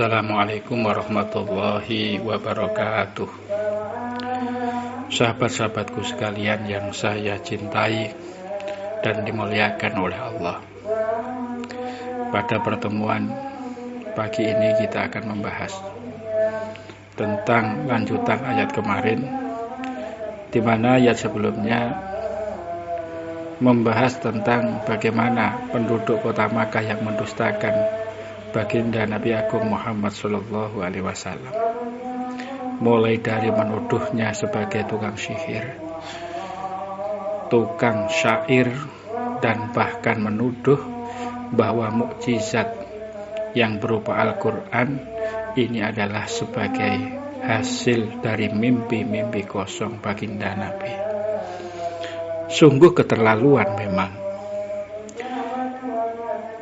Assalamualaikum warahmatullahi wabarakatuh. Sahabat-sahabatku sekalian yang saya cintai dan dimuliakan oleh Allah, pada pertemuan pagi ini kita akan membahas tentang lanjutan ayat kemarin, di mana ayat sebelumnya membahas tentang bagaimana penduduk kota Makkah yang mendustakan baginda Nabi Agung Muhammad Sallallahu Alaihi Wasallam, mulai dari menuduhnya sebagai tukang sihir, tukang syair, dan bahkan menuduh bahwa mukjizat yang berupa Al-Quran ini adalah sebagai hasil dari mimpi-mimpi kosong baginda Nabi. Sungguh keterlaluan memang.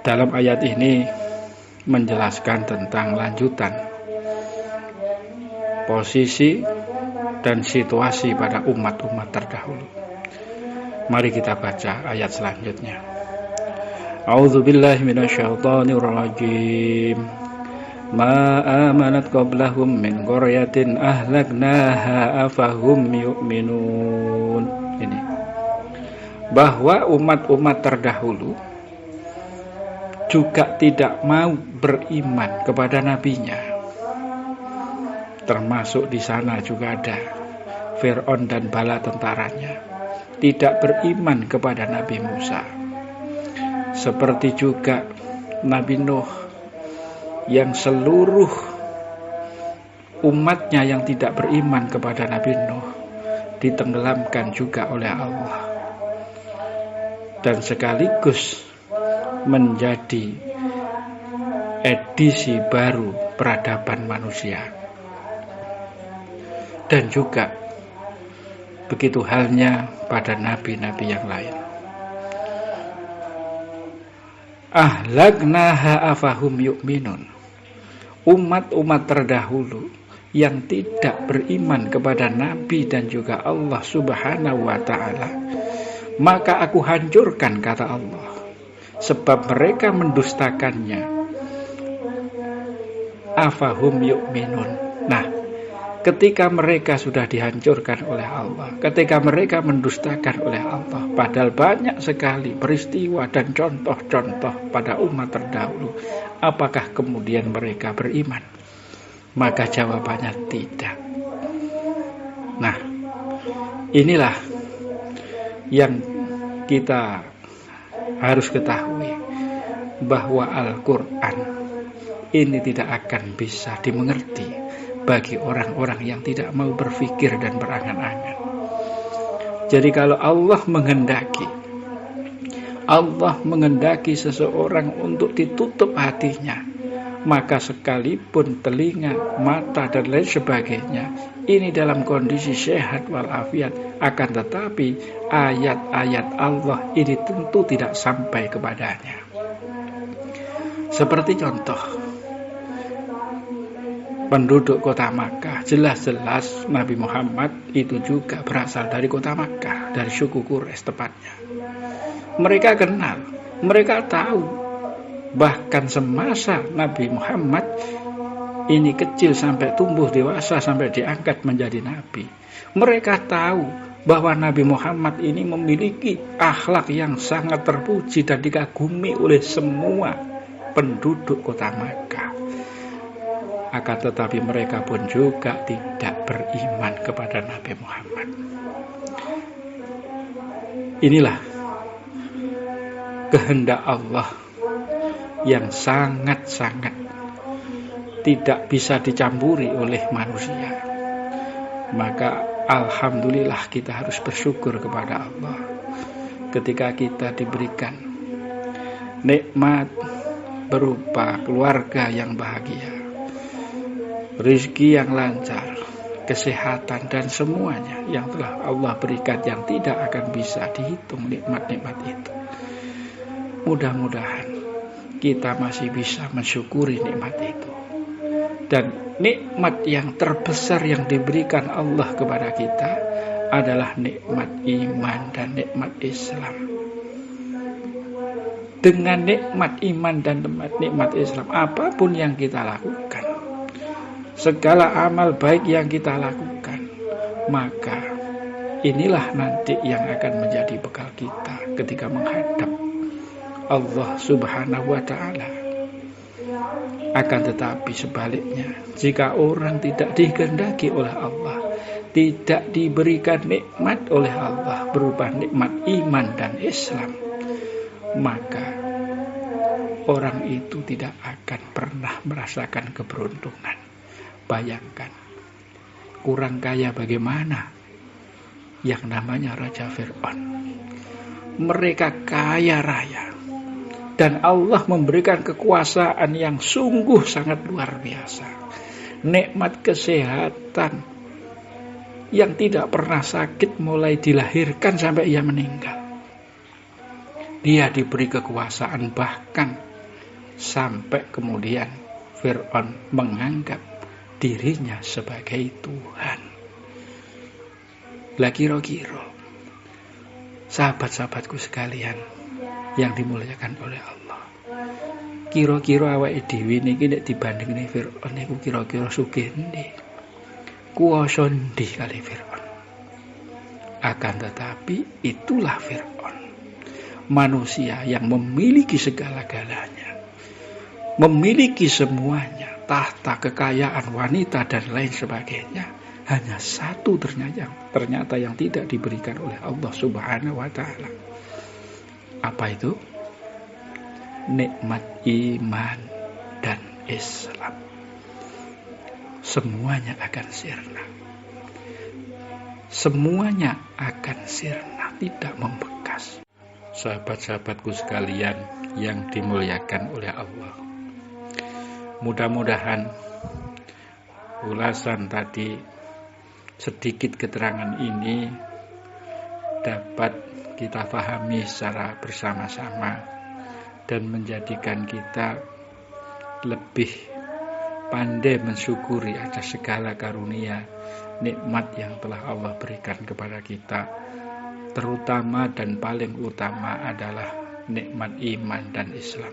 Dalam ayat ini menjelaskan tentang lanjutan posisi dan situasi pada umat-umat terdahulu. Mari kita baca ayat selanjutnya. A'udzubillahi minasyaitonirrajim. Ma amanat qablahum min qaryatin ahlaknaha afahum yu'minun. Ini bahwa umat-umat terdahulu juga tidak mau beriman kepada nabinya. Termasuk di sana juga ada Fir'aun dan bala tentaranya, tidak beriman kepada Nabi Musa. Seperti juga Nabi Nuh, yang seluruh umatnya yang tidak beriman kepada Nabi Nuh ditenggelamkan juga oleh Allah, dan sekaligus menjadi edisi baru peradaban manusia. Dan juga begitu halnya pada nabi-nabi yang lain. Ahlaknaha afahum yu'minun. Umat-umat terdahulu yang tidak beriman kepada nabi dan juga Allah Subhanahu wa ta'ala, maka aku hancurkan, kata Allah, sebab mereka mendustakannya. Afahum yu'minun. Nah, ketika mereka sudah dihancurkan oleh Allah, ketika mereka mendustakan oleh Allah, padahal banyak sekali peristiwa dan contoh-contoh pada umat terdahulu, apakah kemudian mereka beriman? Maka jawabannya tidak. Nah, inilah yang kita harus ketahui, bahwa Al-Quran ini tidak akan bisa dimengerti bagi orang-orang yang tidak mau berpikir dan berangan-angan. Jadi kalau Allah menghendaki seseorang untuk ditutup hatinya, maka sekalipun telinga, mata, dan lain sebagainya ini dalam kondisi sehat walafiat, akan tetapi ayat-ayat Allah ini tentu tidak sampai kepadanya. Seperti contoh penduduk kota Makkah, jelas-jelas Nabi Muhammad itu juga berasal dari kota Makkah, dari suku Quraisy tepatnya. Mereka kenal, mereka tahu, bahkan semasa Nabi Muhammad ini kecil sampai tumbuh dewasa sampai diangkat menjadi nabi, mereka tahu bahwa Nabi Muhammad ini memiliki akhlak yang sangat terpuji dan dikagumi oleh semua penduduk kota Makkah. Akan tetapi mereka pun juga tidak beriman kepada Nabi Muhammad. Inilah kehendak Allah yang sangat-sangat tidak bisa dicampuri oleh manusia. Maka alhamdulillah kita harus bersyukur kepada Allah ketika kita diberikan nikmat berupa keluarga yang bahagia, rezeki yang lancar, kesehatan, dan semuanya yang telah Allah berikan yang tidak akan bisa dihitung nikmat-nikmat itu. Mudah-mudahan kita masih bisa mensyukuri nikmat itu. Dan nikmat yang terbesar yang diberikan Allah kepada kita adalah nikmat iman dan nikmat Islam. dengan nikmat iman dan nikmat Islam, apapun yang kita lakukan, segala amal baik yang kita lakukan, maka inilah nanti yang akan menjadi bekal kita ketika menghadap Allah Subhanahu wa ta'ala. Akan tetapi sebaliknya, jika orang tidak dikehendaki oleh Allah, tidak diberikan nikmat oleh Allah berupa nikmat iman dan Islam, maka orang itu tidak akan pernah merasakan keberuntungan. Bayangkan, kurang kaya bagaimana yang namanya Raja Fir'aun. Mereka kaya raya, dan Allah memberikan kekuasaan yang sungguh sangat luar biasa. Nikmat kesehatan yang tidak pernah sakit mulai dilahirkan sampai ia meninggal. Dia diberi kekuasaan, bahkan sampai kemudian Fir'aun menganggap dirinya sebagai Tuhan. Lah kira-kira sahabat-sahabatku sekalian yang dimuliakan oleh Allah, kira-kira awake dhewe niki nek dibandingne Fir'aun niku kira-kira sugih endi? Kuwasa endi kali Fir'aun? Akan tetapi itulah Fir'aun, manusia yang memiliki segala-galanya, memiliki semuanya, tahta, kekayaan, wanita dan lain sebagainya. Hanya satu ternyata yang tidak diberikan oleh Allah Subhanahu wa ta'ala. Apa itu? Nikmat iman dan Islam. Semuanya akan sirna. Semuanya akan sirna, tidak membekas. Sahabat-sahabatku sekalian yang dimuliakan oleh Allah, mudah-mudahan ulasan tadi, sedikit keterangan ini dapat kita pahami secara bersama-sama dan menjadikan kita lebih pandai mensyukuri atas segala karunia nikmat yang telah Allah berikan kepada kita. Terutama dan paling utama adalah nikmat iman dan Islam.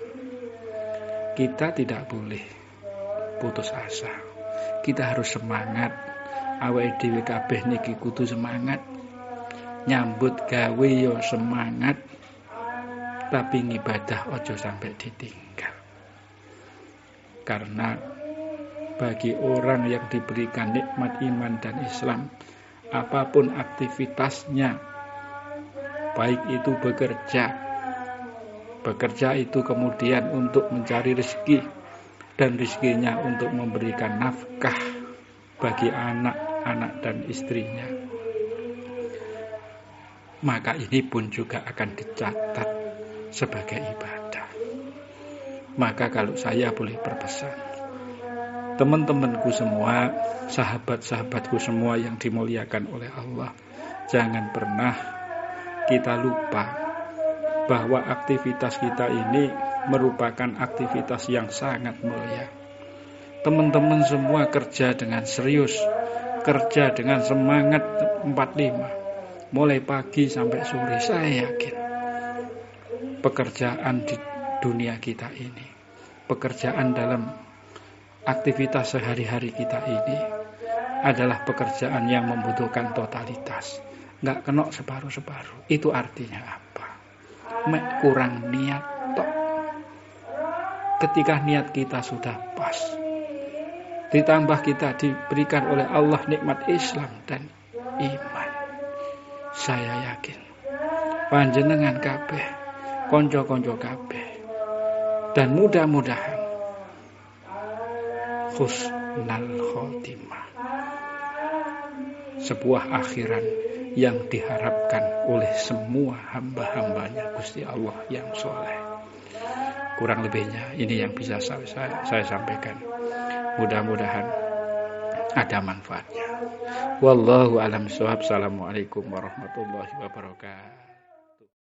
Kita tidak boleh putus asa. Kita harus semangat. Awake dhewe kabeh niki kudu semangat. Nyambut gawe yo semangat. Tapi ngibadah ojo sampai ditinggal. Karena bagi orang yang diberikan nikmat iman dan Islam, apapun aktivitasnya, baik itu bekerja itu kemudian untuk mencari rezeki, dan rezekinya untuk memberikan nafkah bagi anak-anak dan istrinya, maka ini pun juga akan dicatat sebagai ibadah. Maka kalau saya boleh berpesan, teman-temanku semua, sahabat-sahabatku semua yang dimuliakan oleh Allah, jangan pernah kita lupa bahwa aktivitas kita ini merupakan aktivitas yang sangat mulia. Teman-teman semua kerja dengan serius, kerja dengan semangat 45, mulai pagi sampai sore. Saya yakin pekerjaan di dunia kita ini, pekerjaan dalam aktivitas sehari-hari kita ini adalah pekerjaan yang membutuhkan totalitas. Nggak kena separuh-separuh. Itu artinya apa? Mek kurang niat tok. Ketika niat kita sudah pas, ditambah kita diberikan oleh Allah nikmat Islam dan iman, saya yakin panjenengan kabeh, konco-konco kabeh, dan mudah-mudahan husnul khotimah, sebuah akhiran yang diharapkan oleh semua hamba-hambanya Gusti Allah yang soleh. Kurang lebihnya ini yang bisa saya sampaikan. Mudah-mudahan ada manfaatnya. Wallahu a'lam bishawab. Assalamualaikum warahmatullahi wabarakatuh.